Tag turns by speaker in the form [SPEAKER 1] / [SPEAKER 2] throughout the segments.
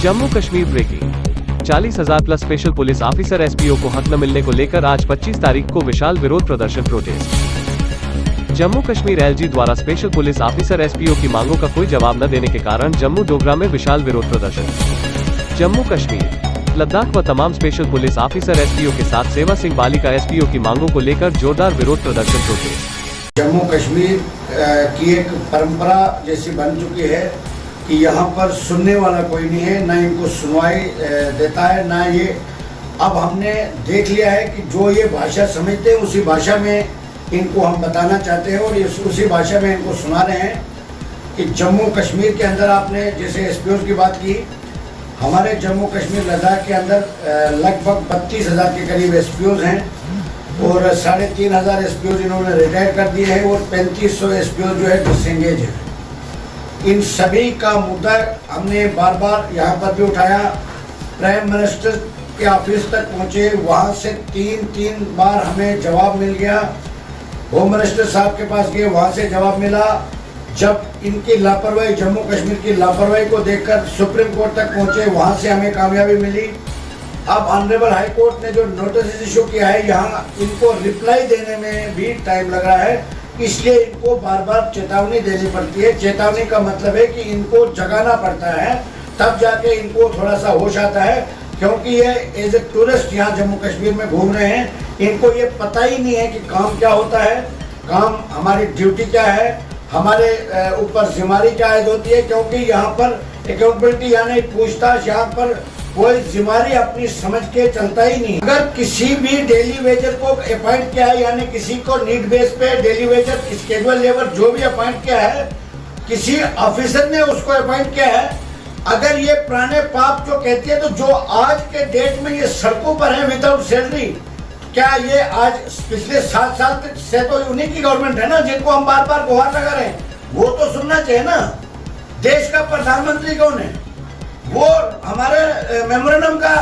[SPEAKER 1] Jammu Kashmir breaking 40,000 plus special police officer SPO को हक न मिलने को लेकर आज 25 तारीख को विशाल विरोध प्रदर्शन प्रोटेस्ट। जम्मू कश्मीर एलजी द्वारा स्पेशल पुलिस ऑफिसर एसपीओ की मांगों का कोई जवाब न देने के कारण जम्मू डोगरा में विशाल विरोध प्रदर्शन। जम्मू कश्मीर लद्दाख व तमाम स्पेशल पुलिस ऑफिसर एसपीओ के साथ सेवा सिंह बालिका एसपीओ की मांगों को लेकर जोरदार विरोध प्रदर्शन प्रोटेस्ट।
[SPEAKER 2] जम्मू कश्मीर की एक परंपरा जैसी बन चुकी है कि यहाँ पर सुनने वाला कोई नहीं है, ना इनको सुनवाई देता है, ना ये। अब हमने देख लिया है कि जो ये भाषा समझते हैं उसी भाषा में इनको हम बताना चाहते हैं और उसी भाषा में इनको सुना रहे हैं कि जम्मू कश्मीर के अंदर आपने जैसे एसपीओ की बात की, हमारे जम्मू कश्मीर लद्दाख के अंदर लगभग 32,000 के करीब एसपीओ हैं और 3,500 एसपीओ इन्होंने रिटायर कर दिए हैं और 3500 एसपीओ जो है डिसएंगेज है। इन सभी का मुद्दा हमने बार बार यहाँ पर भी उठाया। प्राइम मिनिस्टर के ऑफिस तक पहुँचे, वहाँ से तीन बार हमें जवाब मिल गया। होम मिनिस्टर साहब के पास गए, वहाँ से जवाब मिला। जब इनकी लापरवाही, जम्मू कश्मीर की लापरवाही को देखकर सुप्रीम कोर्ट तक पहुँचे, वहाँ से हमें कामयाबी मिली। अब ऑनरेबल हाई कोर्ट ने जो नोटिस इशू किया है, यहाँ इनको रिप्लाई देने में भी टाइम लग रहा है, इसलिए इनको बार बार चेतावनी देनी पड़ती है। चेतावनी का मतलब है कि इनको जगाना पड़ता है, तब जाके इनको थोड़ा सा होश आता है, क्योंकि ये एज ए टूरिस्ट यहाँ जम्मू कश्मीर में घूम रहे हैं। इनको ये पता ही नहीं है कि काम क्या होता है, काम हमारी ड्यूटी क्या है, हमारे ऊपर जिम्मेदारी क्या आयद होती है, क्योंकि यहाँ पर अकाउंटेबिलिटी यानी पूछताछ, यहाँ पर कोई जिम्मेदारी अपनी समझ के चलता ही नहीं। अगर किसी भी डेली वेजर को अपॉइंट किया है, यानी किसी को नीड बेस पे डेली वेजर, स्केड्यूल लेबर जो भी अपॉइंट किया है, किसी ऑफिसर ने उसको अपॉइंट किया है, अगर ये पुराने पाप जो कहती है, तो जो आज के डेट में ये सड़कों पर है विदाउट सैलरी, क्या ये आज पिछले 7 साल से तो उन्हीं की गवर्नमेंट है ना, जिनको हम बार बार गुहार लगा रहे हैं, वो तो सुनना चाहिए ना। देश का प्रधानमंत्री कौन है? वो हमारे मेमोरेंडम का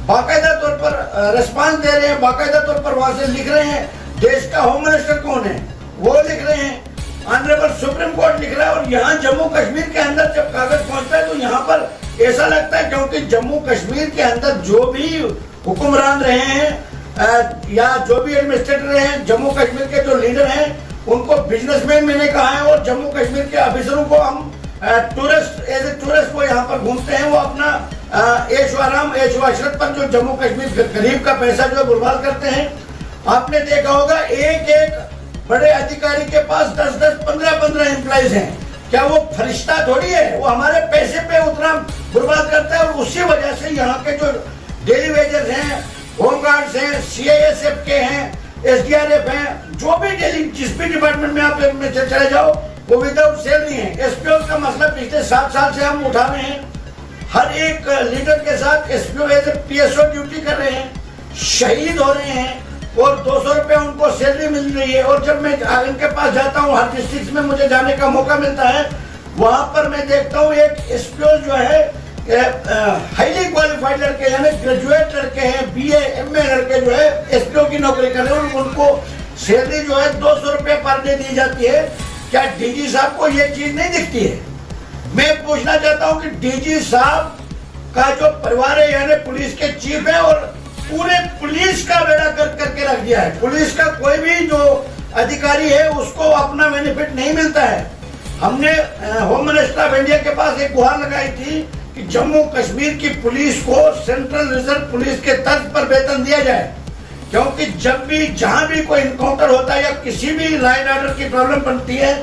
[SPEAKER 2] बाकायदा तौर पर रिस्पांस दे रहे हैं, बाकायदा तौर पर वहां से लिख रहे हैं। देश का होम मिनिस्टर कौन है? वो लिख रहे हैं। ऑनरेबल सुप्रीम कोर्ट लिख रहा है। और यहाँ जम्मू कश्मीर के अंदर जब कागज पहुंचता है तो यहाँ पर ऐसा लगता है, क्योंकि जम्मू कश्मीर के अंदर जो भी हुक्मरान रहे हैं या जो भी एडमिनिस्ट्रेटर रहे हैं, जम्मू कश्मीर के जो लीडर हैं, उनको बिजनेसमैन मैंने कहा है और जम्मू कश्मीर के ऑफिसरों को हम टूरिस्ट, एज ए टूरिस्ट वो यहाँ पर घूमते हैं, वो अपना ऐशो आराम, ऐशो अशरत पर जो जम्मू कश्मीर गरीब का पैसा जो है बर्बाद करते हैं। आपने देखा होगा एक बड़े अधिकारी के पास 10-10, 15-15 एम्प्लॉइज हैं। क्या वो फरिश्ता थोड़ी है? वो हमारे पैसे पे उतना बर्बाद करता है और उसी वजह से यहाँ के जो डेली वेजर्स हैं, होमगार्ड्स हैं, CISF के हैं, SDRF हैं, जो भी डेली जिस भी डिपार्टमेंट में आप चले जाओ, वो विदाउट सैलरी है। एसपीओ का मसला पिछले 7 साल से हम उठा रहे हैं। हर एक लीडर के साथ SPO as a PSO duty कर रहे हैं, शहीद हो रहे हैं और 200 रुपये उनको सैलरी मिल रही है। और जब मैं इनके पास जाता हूँ, हर डिस्ट्रिक्ट में मुझे जाने का मौका मिलता है, वहाँ पर मैं देखता हूँ एक एसपीओ जो है हाईली क्वालिफाइड लड़के, यानी ग्रेजुएट लड़के हैं, BA MA लड़के जो है एसपीओ की नौकरी कर रहे हैं, उनको सैलरी जो है 200 रुपये पर डे दी जाती है। क्या डीजी साहब को ये चीज नहीं दिखती है? मैं पूछना चाहता हूं कि डीजी साहब का जो परिवार है, यानी पुलिस के चीफ है, और पूरे पुलिस का बेड़ा करके रख दिया है। पुलिस का कोई भी जो अधिकारी है उसको अपना बेनिफिट नहीं मिलता है। हमने होम मिनिस्टर ऑफ इंडिया के पास एक गुहार लगाई थी कि जम्मू कश्मीर की पुलिस को सेंट्रल रिजर्व पुलिस के तर्ज पर वेतन दिया जाए, क्योंकि जब भी जहां भी कोई इनकाउंटर होता है या किसी भी लॉ एंड ऑर्डर की प्रॉब्लम बनती है,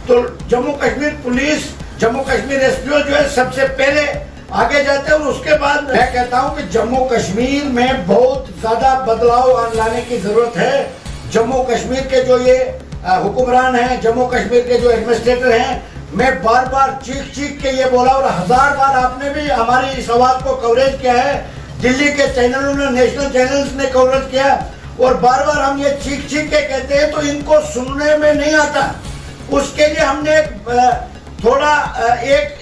[SPEAKER 2] तो जम्मू कश्मीर पुलिस, जम्मू कश्मीर एसपीओ जो है सबसे पहले आगे जाते हैं। और उसके बाद मैं कहता हूं कि जम्मू कश्मीर में बहुत ज्यादा बदलाव लाने की जरूरत है। जम्मू कश्मीर के जो ये हुक्मरान हैं, जम्मू कश्मीर के जो एडमिनिस्ट्रेटर हैं, मैं बार बार चीख के ये बोला और 1000 बार आपने भी हमारी इस आवाज को कवरेज किया है। दिल्ली के चैनलों ने, नेशनल चैनल्स ने कवरेज किया और बार बार हम ये चीख के कहते हैं, तो इनको सुनने में नहीं आता। उसके लिए हमने थोड़ा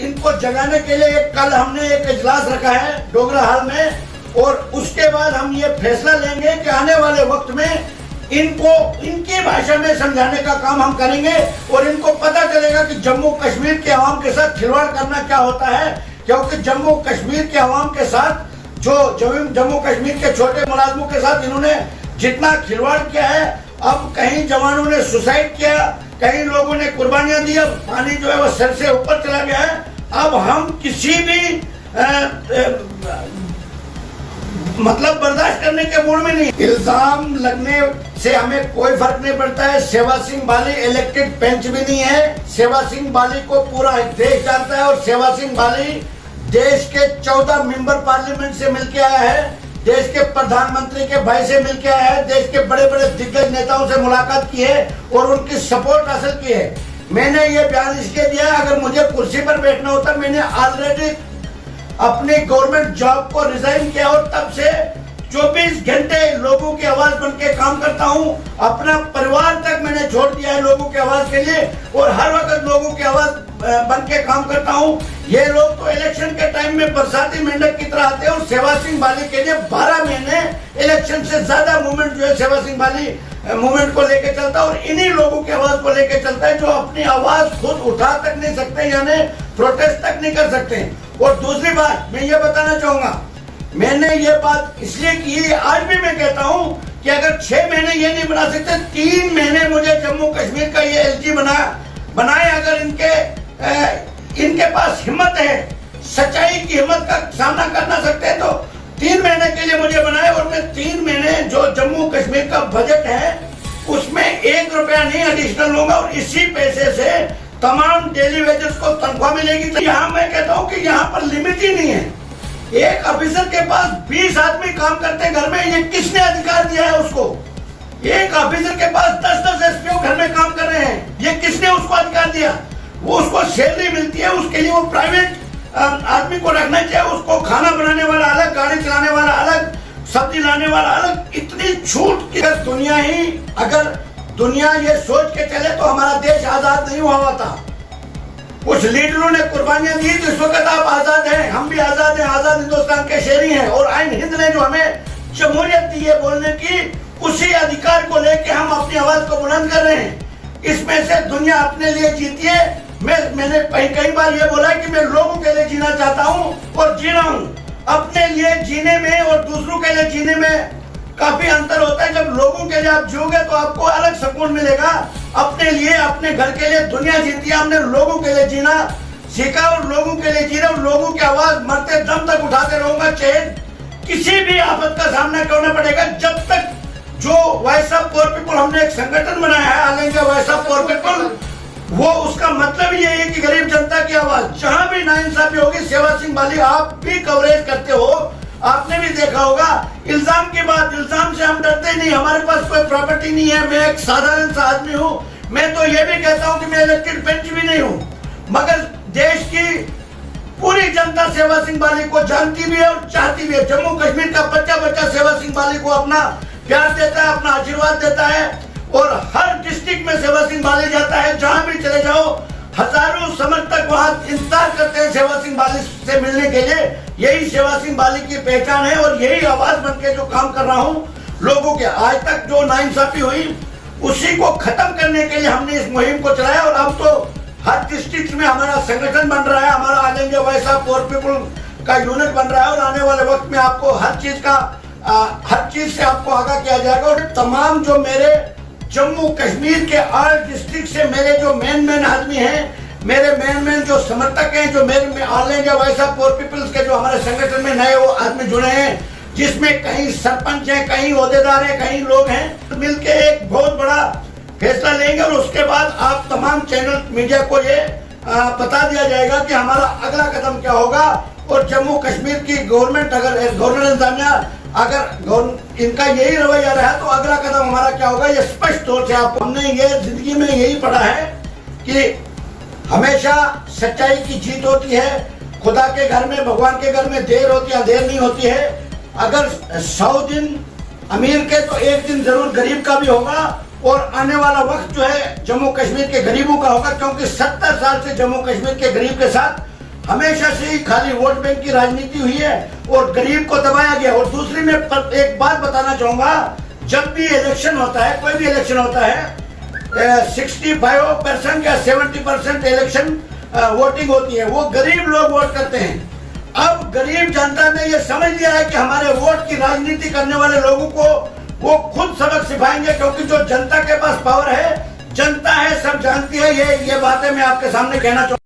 [SPEAKER 2] इनको जगाने के लिए कल हमने एक इजलास रखा है डोगरा हाल में, और उसके बाद हम ये फैसला लेंगे कि आने वाले वक्त में इनको इनकी भाषा में समझाने का काम हम करेंगे और इनको पता चलेगा कि जम्मू कश्मीर के आवाम के साथ खिलवाड़ करना क्या होता है, क्योंकि जम्मू कश्मीर के अवाम के साथ जो जम्मू कश्मीर के छोटे मुलाजमों के साथ इन्होंने जितना खिलवाड़ किया है, अब कहीं जवानों ने सुसाइड किया, कहीं लोगों ने कुर्बानियां दी, अब पानी जो है वो सर से ऊपर चला गया है। अब हम किसी भी मतलब बर्दाश्त करने के मूड में नहीं। इल्जाम लगने से हमें कोई फर्क नहीं पड़ता है। सेवा सिंह बाली इलेक्टेड बेंच भी नहीं है। सेवा सिंह बाली को पूरा देश जानता है और सेवा सिंह बाली देश के 14 मेंबर पार्लियामेंट से मिलके आया है, देश के प्रधानमंत्री के भाई से मिलके आया है, देश के बड़े बड़े दिग्गज नेताओं से मुलाकात की है और उनकी सपोर्ट हासिल की है। मैंने ये बयान इसलिए दिया, अगर मुझे कुर्सी पर बैठना होता, मैंने ऑलरेडी अपनी गवर्नमेंट जॉब को रिजाइन किया और तब से 24 घंटे लोगों की आवाज बन के काम करता हूं। अपना परिवार तक मैंने छोड़ दिया है लोगों की आवाज के लिए और हर वक्त लोगों की आवाज बन के काम करता हूं। ये लोग तो इलेक्शन के टाइम में बरसाती मेंढक की तरह आते हैं और सेवा सिंह बाली के लिए 12 महीने इलेक्शन से ज्यादा मूवमेंट जो है सेवा सिंह बाली मूवमेंट को लेके चलता है और इन्हीं लोगों की आवाज को लेके चलता है जो अपनी आवाज खुद उठा तक नहीं सकते, यानी प्रोटेस्ट तक नहीं कर सकते। और दूसरी बात मैं ये बताना चाहूंगा, मैंने ये बात इसलिए की, आज भी मैं कहता हूं कि अगर 6 महीने ये नहीं बना सकते, 3 महीने मुझे जम्मू कश्मीर का ये एलजी बनाए। अगर इनके पास हिम्मत है, सच्चाई की हिम्मत का सामना करना सकते हैं तो 3 महीने के लिए मुझे बनाए और मैं 3 महीने जो जम्मू कश्मीर का बजट है उसमें 1 रुपया नहीं एडिशनल लूंगा और इसी पैसे से तमाम डेली वेजेस को तनख्वाह मिलेगी। तो यहाँ मैं कहता हूँ कि यहाँ पर लिमिट ही नहीं है। एक ऑफिसर के पास 20 आदमी काम करते हैं घर में, ये किसने अधिकार दिया है उसको? एक ऑफिसर के पास 10-10 एसपीओ घर में काम कर रहे हैं, ये किसने उसको अधिकार दिया? वो उसको सैलरी मिलती है, उसके लिए वो प्राइवेट आदमी को रखना चाहिए, उसको खाना बनाने वाला अलग, गाड़ी चलाने वाला अलग, सब्जी लाने वाला अलग। इतनी छूट की अगर दुनिया ये सोच के चले तो हमारा देश आजाद नहीं हुआ था। कुछ लीडरों ने कुर्बानियां दी तो इस वक्त आप आजाद हैं, हम भी आजाद हैं, आजाद हिंदुस्तान के शहरी हैं। और आइन हिंद ने जो हमें जमहूरियत दी है बोलने की, उसी अधिकार को लेके हम अपनी आवाज को बुलंद कर रहे हैं। इसमें से दुनिया अपने लिए जीती है। मैंने कई बार ये बोला कि मैं लोगों के लिए जीना चाहता हूं और जी रहा हूं। अपने लिए जीने में और दूसरों के लिए जीने में काफी अंतर होता है। जब लोगों के लिए आप जियोगे तो आपको अलग सुकून मिलेगा। अपने लिए, अपने घर के लिए दुनिया जीती है, हमने लोगों के लिए जीना सीखा और लोगों के लिए जी रहे और लोगों की आवाज मरते दम तक उठाते रहूंगा, चाहे किसी भी आफत का सामना करना पड़ेगा। जब तक जो वॉइस ऑफ पुअर पीपल हमने एक संगठन बनाया है, all India Voice of poor people, वो उसका मतलब ये है कि गरीब जनता की आवाज जहां भी नाइंसाफी होगी, सेवा सिंह बाली आप भी कवरेज करते हो, आपने भी देखा होगा। इल्जाम की बात, इल्जाम से हम डरते नहीं, हमारे पास कोई प्रॉपर्टी नहीं है, मैं एक साधारण सा आदमी हूँ। मैं तो ये भी कहता हूँ कि मैं इलेक्टेड बेंच भी नहीं हूँ, मगर देश की पूरी जनता सेवा सिंह बाली को जानती भी है और चाहती भी है। जम्मू कश्मीर का बच्चा सेवा सिंह बाली को अपना प्यार देता है, अपना आशीर्वाद देता है और हर डिस्ट्रिक्ट में सेवा सिंह बाली जाता है। जहां भी चले जाओ, हजारों समर्थक वहां इंतजार करते हैं सेवा सिंह बाली से मिलने के लिए। यही सेवा सिंह बाली की पहचान है और यही आवाज बन के जो काम कर रहा हूं लोगों के। आज तक जो नाइंसाफी हुई उसी को खत्म करने के लिए हमने इस मुहिम को चलाया और अब तो हर डिस्ट्रिक्ट में हमारा संगठन बन रहा है, हमारा all India Voice of poor people का यूनिट बन रहा है और आने वाले वक्त में आपको हर चीज से आपको आगाह किया जाएगा। और तमाम जो मेरे जम्मू कश्मीर के 8 डिस्ट्रिक्ट से मेरे जो मेन आदमी हैं, मेरे मेन जो समर्थक हैं, जो मेरे All India Voice of Poor Peoples के जो हमारे संगठन में नए वो आदमी जुड़े हैं, जिसमें कहीं सरपंच हैं, कहीं ओहदेदार हैं, कहीं लोग हैं, मिलके एक बहुत बड़ा फैसला लेंगे और उसके बाद आप तमाम चैनल मीडिया को ये बता दिया जाएगा कि हमारा अगला कदम क्या होगा। और जम्मू कश्मीर की गवर्नमेंट, अगर गवर्नर इंतजामिया अगर इनका यही रवैया रहा तो अगला कदम हमारा क्या होगा, ये स्पष्ट तौर से आपको हमने ये जिंदगी में यही पढ़ा है कि हमेशा सच्चाई की जीत होती है। खुदा के घर में, भगवान के घर में देर होती है, अंधेर नहीं होती है। अगर 100 दिन अमीर के तो एक दिन जरूर गरीब का भी होगा और आने वाला वक्त जो है जम्मू कश्मीर के गरीबों का होगा, क्योंकि 70 साल से जम्मू कश्मीर के गरीब के साथ हमेशा से ही खाली वोट बैंक की राजनीति हुई है और गरीब को दबाया गया। और दूसरी में एक बात बताना चाहूंगा, जब भी इलेक्शन होता है, कोई भी इलेक्शन होता है, 65% या 70% इलेक्शन वोटिंग होती है, वो गरीब लोग वोट करते हैं। अब गरीब जनता ने ये समझ लिया है कि हमारे वोट की राजनीति करने वाले लोगों को वो खुद सबक सिखाएंगे, क्योंकि जो जनता के पास पावर है, जनता है, सब जानती है। ये बातें मैं आपके सामने कहना चाहूँ।